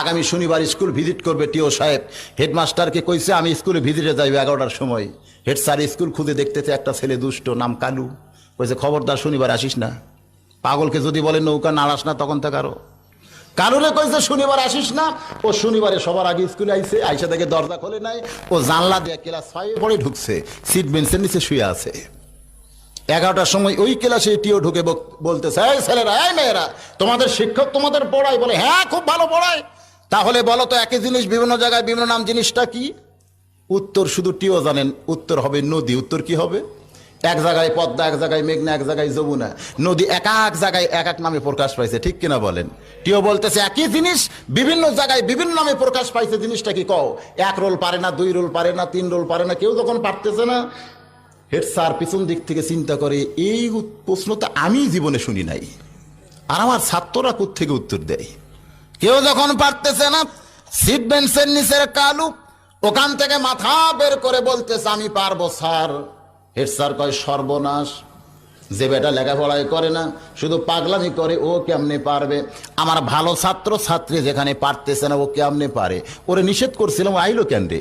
আগামী শনিবার school visit করবে টিও সাহেব। হেডমাস্টারকে কইছে আমি স্কুলে ভিজিটে যাইব 11টার সময়। হেড স্যার স্কুল খুঁজে দেখতেছে একটা ছেলে দুষ্ট, নাম কালু। কইছে খবরদার শনিবার আসিস না। পাগলকে যদি বলে নৌকা নাড়াস না তখন থেকে আরো। কালুরে কইছে শনিবার আসিস না। ও শনিবারে সবার আগে স্কুলে আইসা থেকে দরজা খোলে নাই। ও জানলা দিয়ে ক্লাস 5 পড়ে ঢুকছে, সিট বেঞ্চের নিচে শুয়ে আছে। 11টার সময় ওই ক্লাসে টিও ঢুকে বলতেছে, এই ছেলেরা, এই মেয়েরা, তোমাদের শিক্ষক তোমাদের পড়ায়? বলে হ্যাঁ, খুব ভালো পড়ায়। তাহলে বলো তো একই জিনিস বিভিন্ন জায়গায় বিভিন্ন নাম, জিনিসটা কি? উত্তর শুধু টিও জানেন, উত্তর হবে নদী। উত্তর কি হবে? এক জায়গায় পদ্মা, এক জায়গায় মেঘনা, এক জায়গায় যমুনা। নদী এক এক জায়গায় এক এক নামে প্রকাশ পাইছে, ঠিক কিনা বলেন? টিও বলতেছে একই জিনিস বিভিন্ন জায়গায় বিভিন্ন নামে প্রকাশ পাইছে, জিনিসটা কি কও? 1 রোল পারে না, 2 রোল পারে না, 3 রোল পারে না, কেউ যখন পারতেছে না, হেড স্যার পিছন দিক থেকে চিন্তা করে, এই প্রশ্ন তো আমি জীবনে শুনি নাই, আর আমার ছাত্ররা কোত্থেকে উত্তর দেয়? কেউ যখন পারতেছে না, সিট বেঞ্চের নিচের কালু ওখান থেকে মাথা বের করে বলতেছে আমি পারবো স্যার। হেড স্যার কয় সর্বনাশ, যে বেটা লেখাপড়াই করে না, শুধু পাগলামি করে, ও কেমনে পারবে? আমার ভালো ছাত্র ছাত্রী যেখানে পারতেছে না, ও কেমনে পারে? ওরে নিষেধ করছিলাম, আইলো কেন রে?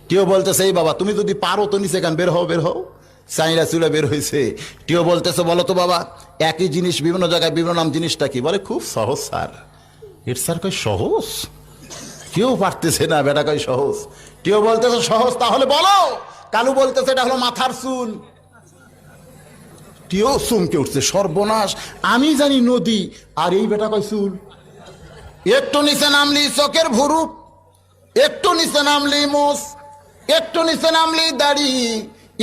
টিও বলতেছে এই বাবা, তুমি যদি পারো তো নিচে কেন, বের হও বের হও। চাইরা চুলে বের হয়েছে। টিও বলতেছে বলো তো বাবা, একই জিনিস বিভিন্ন জায়গায় বিভিন্ন নাম, জিনিসটা কি? বলে খুব সহজ স্যার। হেড স্যার কয় সহজ? কেউ পারতেছে না, বেটা কয় সহজ। টিও বলতেছে সহজ, তাহলে বলো। কালু বলতেছে এটা হলো মাথার চুল। টিও চমকে উঠছে, সর্বনাশ, আমি জানি নদী, আর এই বেটা কয় চুল। একটু নিচে নামলি চোখের ভুরু, একটু নিচে নামলি মোষ, একটু নিচে নামলি দাড়ি,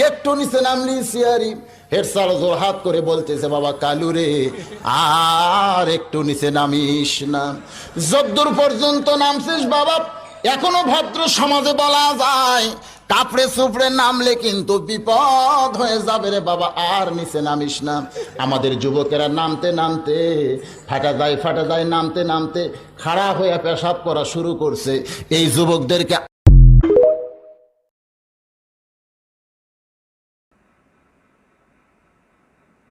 একটু নিচে নামলি সিয়ারি। হেড স্যার জোর হাত করে বলতেছে বাবা কালু রে, আর একটু নিচে নামিস না। যদ্দূর পর্যন্ত নামছিস বাবা, এখনো ভদ্র সমাজে বলা যায়, কাপড়ে সুপড়ে নামলে কিন্তু বিপদ হয়ে যাবে রে বাবা, আর নিচে নামিস না। আমাদের যুবকেরা নামতে নামতে ফাটা যায়, নামতে নামতে খাড়া হয়ে পেশাব করা শুরু করছে। এই যুবকদেরকে